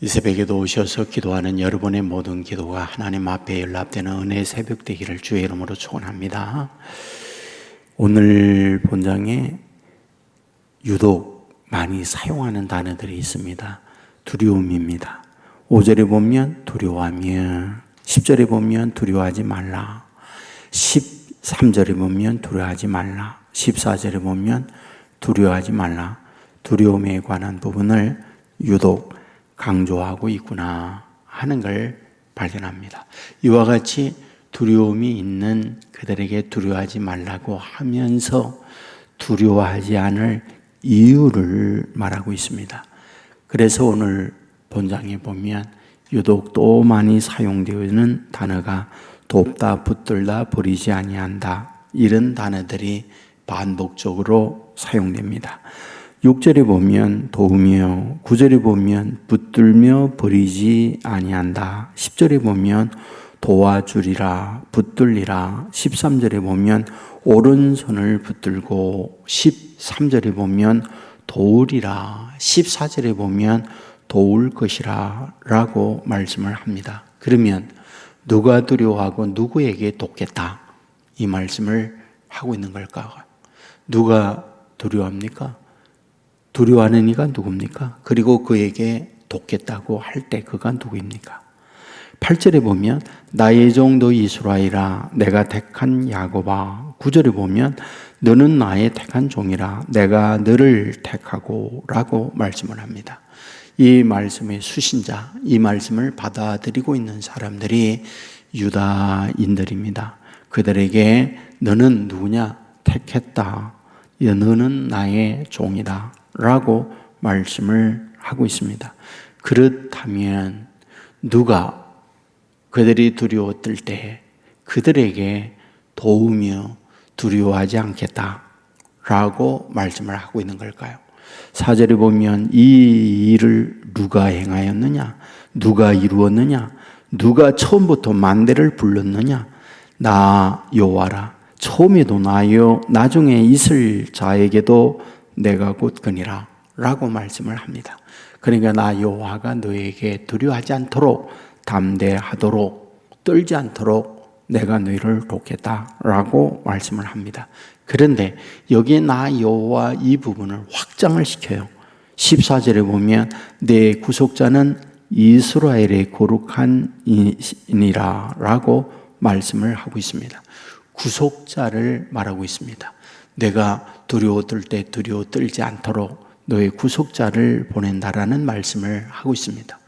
이 새벽에도 오셔서 기도하는 여러분의 모든 기도가 하나님 앞에 연락되는 은혜의 새벽 되기를 주의 이름으로 축원합니다. 오늘 본장에 유독 많이 사용하는 단어들이 있습니다. 두려움입니다. 5절에 보면 두려워하며, 10절에 보면 두려워하지 말라, 13절에 보면 두려워하지 말라, 14절에 보면 두려워하지 말라. 두려움에 관한 부분을 유독 강조하고 있구나 하는 걸 발견합니다. 이와 같이 두려움이 있는 그들에게 두려워하지 말라고 하면서 두려워하지 않을 이유를 말하고 있습니다. 그래서 오늘 본장에 보면 유독 또 많이 사용되어 있는 단어가 돕다, 붙들다, 버리지 아니한다, 이런 단어들이 반복적으로 사용됩니다. 6절에 보면 도우며, 9절에 보면 붙들며 버리지 아니한다, 10절에 보면 도와주리라, 붙들리라, 13절에 보면 오른손을 붙들고, 13절에 보면 도우리라, 14절에 보면 도울 것이라 라고 말씀을 합니다. 그러면 누가 두려워하고 누구에게 돕겠다, 이 말씀을 하고 있는 걸까요? 누가 두려워합니까? 두려워하는 이가 누굽니까? 그리고 그에게 돕겠다고 할 때 그가 누구입니까? 8절에 보면 나의 종도 이스라엘아, 내가 택한 야곱아. 9절에 보면 너는 나의 택한 종이라, 내가 너를 택하고 라고 말씀을 합니다. 이 말씀의 수신자, 이 말씀을 받아들이고 있는 사람들이 유다인들입니다. 그들에게 너는 누구냐? 택했다. 너는 나의 종이다 라고 말씀을 하고 있습니다. 그렇다면 누가 그들이 두려웠을 때 그들에게 도우며 두려워하지 않겠다 라고 말씀을 하고 있는 걸까요? 4절에 보면 이 일을 누가 행하였느냐? 누가 이루었느냐? 누가 처음부터 만대를 불렀느냐? 나 여호와라. 처음에도 나요, 나중에 있을 자에게도 내가 곧 그니라 라고 말씀을 합니다. 그러니까 나 여호와가 너에게 두려워하지 않도록, 담대하도록, 떨지 않도록 내가 너희를 돕겠다 라고 말씀을 합니다. 그런데 여기에 나 여호와 이 부분을 확장을 시켜요. 14절에 보면 내 구속자는 이스라엘의 거룩한 이니라 라고 말씀을 하고 있습니다. 구속자를 말하고 있습니다. 내가 두려워 떨 때 두려워 떨지 않도록 너의 구속자를 보낸다라는 말씀을 하고 있습니다.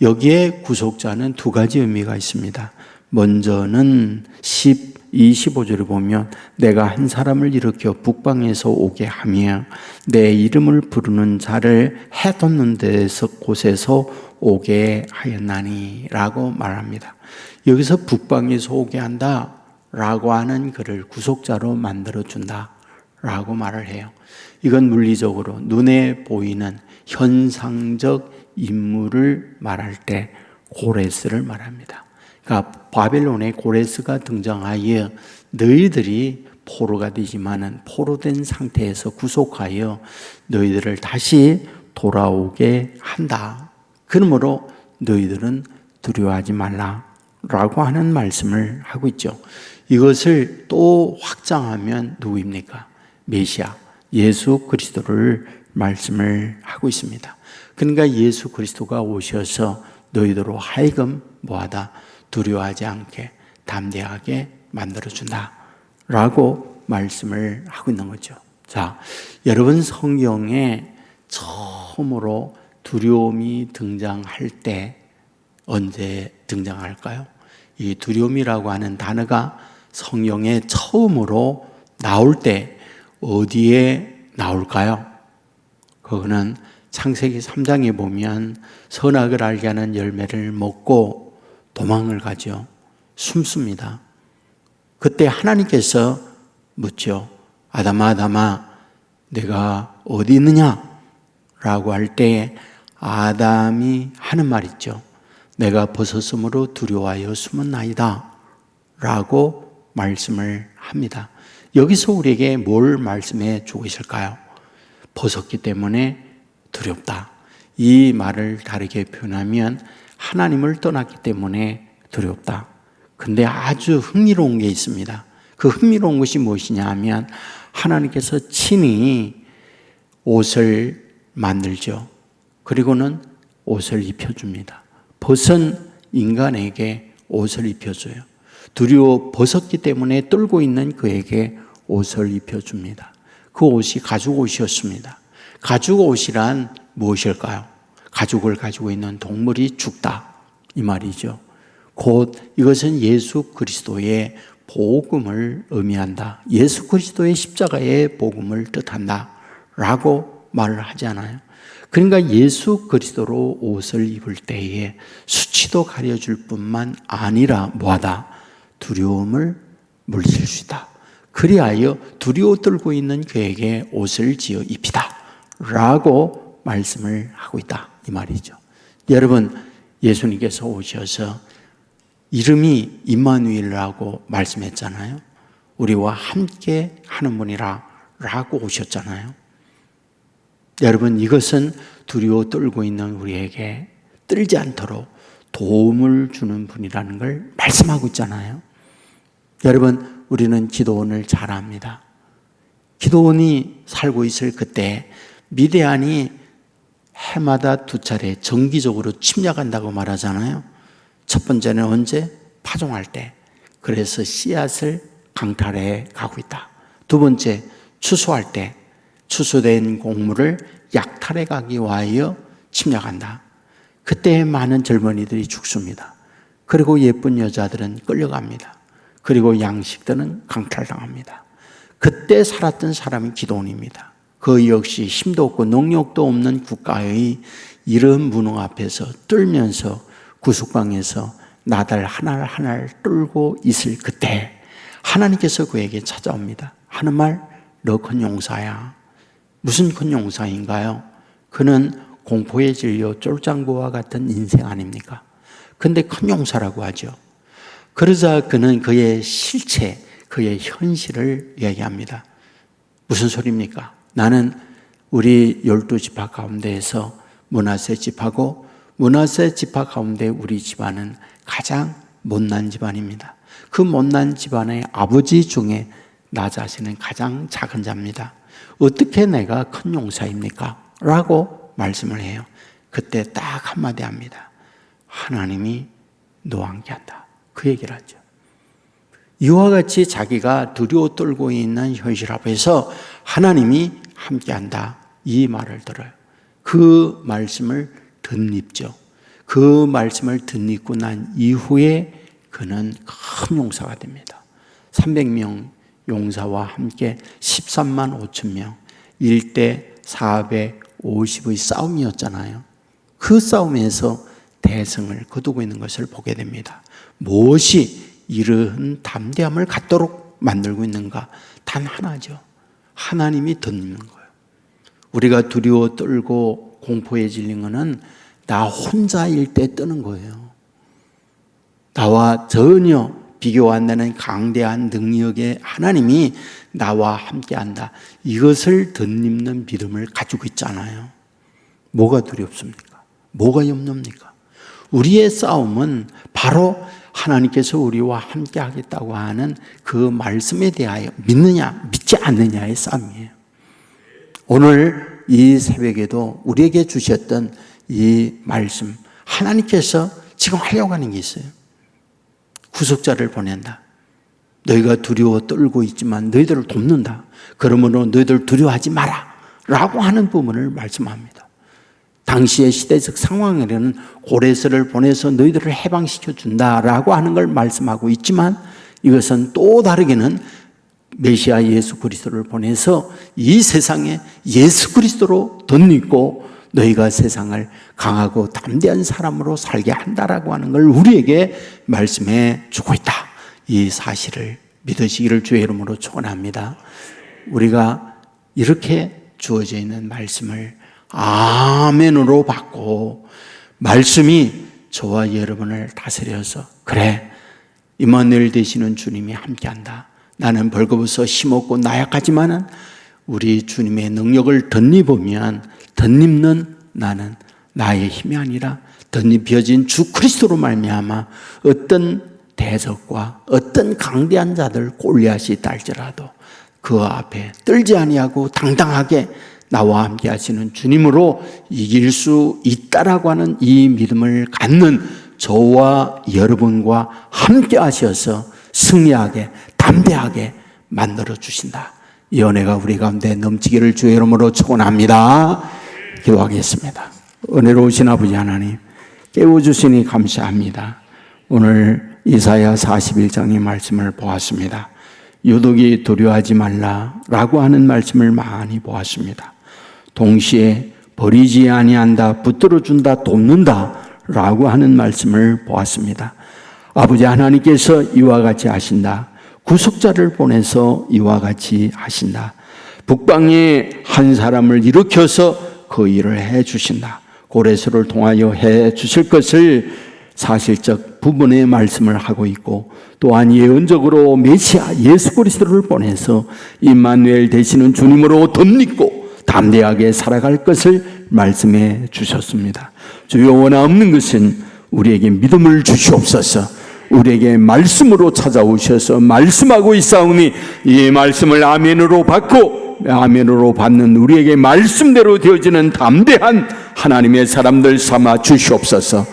여기에 구속자는 두 가지 의미가 있습니다. 먼저는 15절에 보면 내가 한 사람을 일으켜 북방에서 오게 하며 내 이름을 부르는 자를 해돋는 곳에서 오게 하였나니 라고 말합니다. 여기서 북방에서 오게 한다 라고 하는 그를 구속자로 만들어준다 라고 말을 해요. 이건 물리적으로 눈에 보이는 현상적 인물을 말할 때 고레스를 말합니다. 그러니까 바벨론에 고레스가 등장하여 너희들이 포로가 되지만은 포로된 상태에서 구속하여 너희들을 다시 돌아오게 한다. 그러므로 너희들은 두려워하지 말라 라고 하는 말씀을 하고 있죠. 이것을 또 확장하면 누구입니까? 메시아, 예수 그리스도를 말씀을 하고 있습니다. 그러니까 예수 그리스도가 오셔서 너희들로 하여금 뭐하다? 두려워하지 않게 담대하게 만들어준다 라고 말씀을 하고 있는 거죠. 자, 여러분 성경에 처음으로 두려움이 등장할 때 언제 등장할까요? 이 두려움이라고 하는 단어가 성경에 처음으로 나올 때 어디에 나올까요? 그거는 창세기 3장에 보면 선악을 알게 하는 열매를 먹고 도망을 가죠. 숨습니다. 그때 하나님께서 묻죠. 아담아, 아담아, 내가 어디 있느냐? 라고 할 때 아담이 하는 말 있죠. 내가 벗었으므로 두려워하여 숨었나이다 라고 말씀을 합니다. 여기서 우리에게 뭘 말씀해 주고 있을까요? 벗었기 때문에 두렵다. 이 말을 다르게 표현하면 하나님을 떠났기 때문에 두렵다. 근데 아주 흥미로운 게 있습니다. 그 흥미로운 것이 무엇이냐 하면 하나님께서 친히 옷을 만들죠. 그리고는 옷을 입혀줍니다. 벗은 인간에게 옷을 입혀줘요. 두려워 벗었기 때문에 떨고 있는 그에게 옷을 입혀줍니다. 그 옷이 가죽 옷이었습니다. 가죽 옷이란 무엇일까요? 가죽을 가지고 있는 동물이 죽다, 이 말이죠. 곧 이것은 예수 그리스도의 복음을 의미한다. 예수 그리스도의 십자가의 복음을 뜻한다 라고 말을 하잖아요. 그러니까 예수 그리스도로 옷을 입을 때에 수치도 가려줄 뿐만 아니라 뭐하다? 두려움을 물리칠 수 있다. 그리하여 두려워 떨고 있는 그에게 옷을 지어 입히다 라고 말씀을 하고 있다, 이 말이죠. 여러분, 예수님께서 오셔서 이름이 임마누엘이라고 말씀했잖아요. 우리와 함께 하는 분이라 라고 오셨잖아요. 여러분, 이것은 두려워 떨고 있는 우리에게 떨지 않도록 도움을 주는 분이라는 걸 말씀하고 있잖아요. 여러분, 우리는 기도원을 잘 압니다. 기도원이 살고 있을 그때 미디안이 해마다 2차례 정기적으로 침략한다고 말하잖아요. 첫 번째는 언제? 파종할 때. 그래서 씨앗을 강탈해 가고 있다. 두 번째, 추수할 때 추수된 곡물을 약탈해 가기 위하여 침략한다. 그때 많은 젊은이들이 죽습니다. 그리고 예쁜 여자들은 끌려갑니다. 그리고 양식들은 강탈당합니다. 그때 살았던 사람이 기도원입니다. 그 역시 힘도 없고 능력도 없는 국가의 이런 무능 앞에서 떨면서 구석방에서 나달 하나를 떨고 있을 그때 하나님께서 그에게 찾아옵니다. 하는 말, 너 큰 용사야. 무슨 큰 용사인가요? 그는 공포에 질려 쫄장구와 같은 인생 아닙니까? 근데 큰 용사라고 하죠. 그러자 그는 그의 실체, 그의 현실을 얘기합니다. 무슨 소리입니까? 나는 우리 12지파 가운데에서 므낫세 지파고 므낫세 지파 가운데 우리 집안은 가장 못난 집안입니다. 그 못난 집안의 아버지 중에 나 자신은 가장 작은 자입니다. 어떻게 내가 큰 용사입니까? 라고 말씀을 해요. 그때 딱 한마디 합니다. 하나님이 너와 함께한다. 그 얘기를 하죠. 이와 같이 자기가 두려워 떨고 있는 현실 앞에서 하나님이 함께한다, 이 말을 들어요. 그 말씀을 덧입죠. 그 말씀을 덧입고 난 이후에 그는 큰 용사가 됩니다. 300명 용사와 함께 13만 5천 명, 1대 450의 싸움이었잖아요. 그 싸움에서 대승을 거두고 있는 것을 보게 됩니다. 무엇이 이러한 담대함을 갖도록 만들고 있는가? 단 하나죠. 하나님이 덧입는 거예요. 우리가 두려워 떨고 공포에 질린 것은 나 혼자일 때 뜨는 거예요. 나와 전혀 비교 안 되는 강대한 능력의 하나님이 나와 함께한다. 이것을 덧입는 믿음을 가지고 있잖아요. 뭐가 두렵습니까? 뭐가 염려입니까? 우리의 싸움은 바로 하나님께서 우리와 함께 하겠다고 하는 그 말씀에 대하여 믿느냐 믿지 않느냐의 싸움이에요. 오늘 이 새벽에도 우리에게 주셨던 이 말씀, 하나님께서 지금 하려고 하는 게 있어요. 구속자를 보낸다. 너희가 두려워 떨고 있지만 너희들을 돕는다. 그러므로 너희들 두려워하지 마라 라고 하는 부분을 말씀합니다. 당시의 시대적 상황에는 고레스를 보내서 너희들을 해방시켜 준다라고 하는 걸 말씀하고 있지만, 이것은 또 다르게는 메시아 예수 그리스도를 보내서 이 세상에 예수 그리스도로 덧입고 너희가 세상을 강하고 담대한 사람으로 살게 한다라고 하는 걸 우리에게 말씀해 주고 있다. 이 사실을 믿으시기를 주의 이름으로 축원합니다. 우리가 이렇게 주어져 있는 말씀을 아멘으로 받고 말씀이 저와 여러분을 다스려서, 그래, 임마누엘 되시는 주님이 함께한다. 나는 벌거벗어 힘없고 나약하지만은 우리 주님의 능력을 덧입으면 덧입는 나는 나의 힘이 아니라 덧입혀진 주 그리스도로 말미암아 어떤 대적과 어떤 강대한 자들 골리앗이 있다 할지라도 그 앞에 떨지 아니하고 당당하게 나와 함께 하시는 주님으로 이길 수 있다라고 하는 이 믿음을 갖는 저와 여러분과 함께 하셔서 승리하게 담대하게 만들어 주신다. 이 은혜가 우리 가운데 넘치기를 주의 이름으로 축원합니다. 기도하겠습니다. 은혜로우신 아버지 하나님, 깨워주시니 감사합니다. 오늘 이사야 41장의 말씀을 보았습니다. 유독이 두려워하지 말라라고 하는 말씀을 많이 보았습니다. 동시에 버리지 아니한다, 붙들어준다, 돕는다 라고 하는 말씀을 보았습니다. 아버지 하나님께서 이와 같이 하신다. 구속자를 보내서 이와 같이 하신다. 북방에 한 사람을 일으켜서 그 일을 해 주신다. 고레스를 통하여 해 주실 것을 사실적 부분의 말씀을 하고 있고, 또한 예언적으로 메시아 예수 그리스도를 보내서 임마누엘 되시는 주님으로 덧입고 담대하게 살아갈 것을 말씀해 주셨습니다. 주여, 원하없는 것은 우리에게 믿음을 주시옵소서. 우리에게 말씀으로 찾아오셔서 말씀하고 있사오니 이 말씀을 아멘으로 받고 아멘으로 받는 우리에게 말씀대로 되어지는 담대한 하나님의 사람들 삼아 주시옵소서.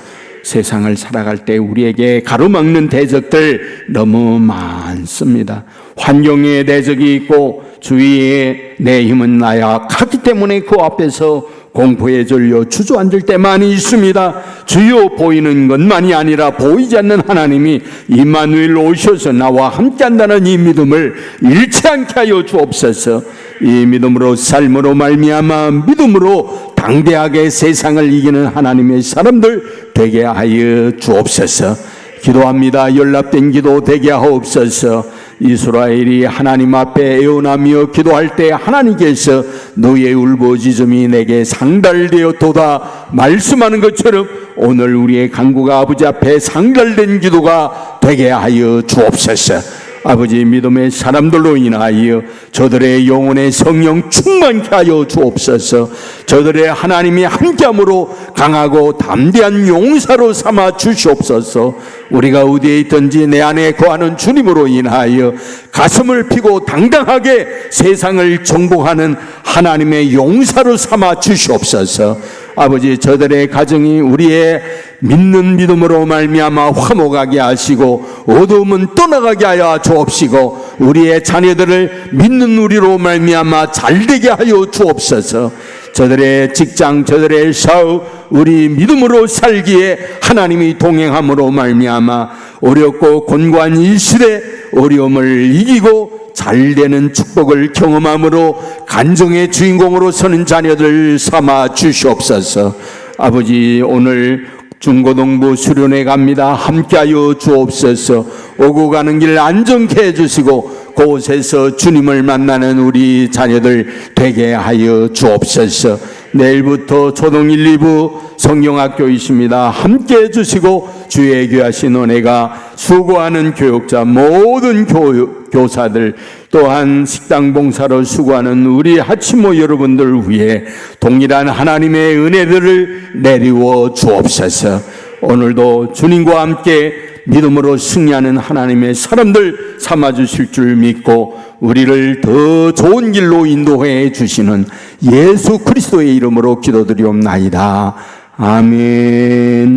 세상을 살아갈 때 우리에게 가로막는 대적들 너무 많습니다. 환경에 대적이 있고 주위에 내 힘은 나약하기 때문에 그 앞에서 공포에 졸려 주저앉을 때 많이 있습니다. 주요 보이는 것만이 아니라 보이지 않는 하나님이 임마누엘로 오셔서 나와 함께한다는 이 믿음을 잃지 않게 하여 주옵소서. 이 믿음으로 삶으로 말미암아 믿음으로 당대하게 세상을 이기는 하나님의 사람들 되게 하여 주옵소서. 기도합니다. 연락된 기도 되게 하옵소서. 이스라엘이 하나님 앞에 애원하며 기도할 때 하나님께서 너의 울부짖음이 내게 상달되었도다 말씀하는 것처럼 오늘 우리의 간구가 아버지 앞에 상달된 기도가 되게 하여 주옵소서. 아버지, 믿음의 사람들로 인하여 저들의 영혼의 성령 충만케 하여 주옵소서. 저들의 하나님이 함께함으로 강하고 담대한 용사로 삼아 주시옵소서. 우리가 어디에 있든지 내 안에 거하는 주님으로 인하여 가슴을 피고 당당하게 세상을 정복하는 하나님의 용사로 삼아 주시옵소서. 아버지, 저들의 가정이 우리의 믿는 믿음으로 말미암아 화목하게 하시고 어두움은 떠나가게 하여 주옵시고 우리의 자녀들을 믿는 우리로 말미암아 잘되게 하여 주옵소서. 저들의 직장, 저들의 사업, 우리 믿음으로 살기에 하나님이 동행함으로 말미암아 어렵고 곤고한 이 시대 어려움을 이기고 잘되는 축복을 경험함으로 간정의 주인공으로 서는 자녀들 삼아 주시옵소서. 아버지, 오늘 중고등부 수련회 갑니다. 함께하여 주옵소서. 오고 가는 길 안정케 해주시고 그곳에서 주님을 만나는 우리 자녀들 되게 하여 주옵소서. 내일부터 초등 1, 2부 성경학교 있습니다. 함께해 주시고 주의 귀하신 은혜가 수고하는 교육자 모든 교사들 또한 식당 봉사로 수고하는 우리 하치모 여러분들 위해 동일한 하나님의 은혜들을 내리워 주옵소서. 오늘도 주님과 함께 믿음으로 승리하는 하나님의 사람들 삼아주실 줄 믿고 우리를 더 좋은 길로 인도해 주시는 예수 그리스도의 이름으로 기도드리옵나이다. 아멘.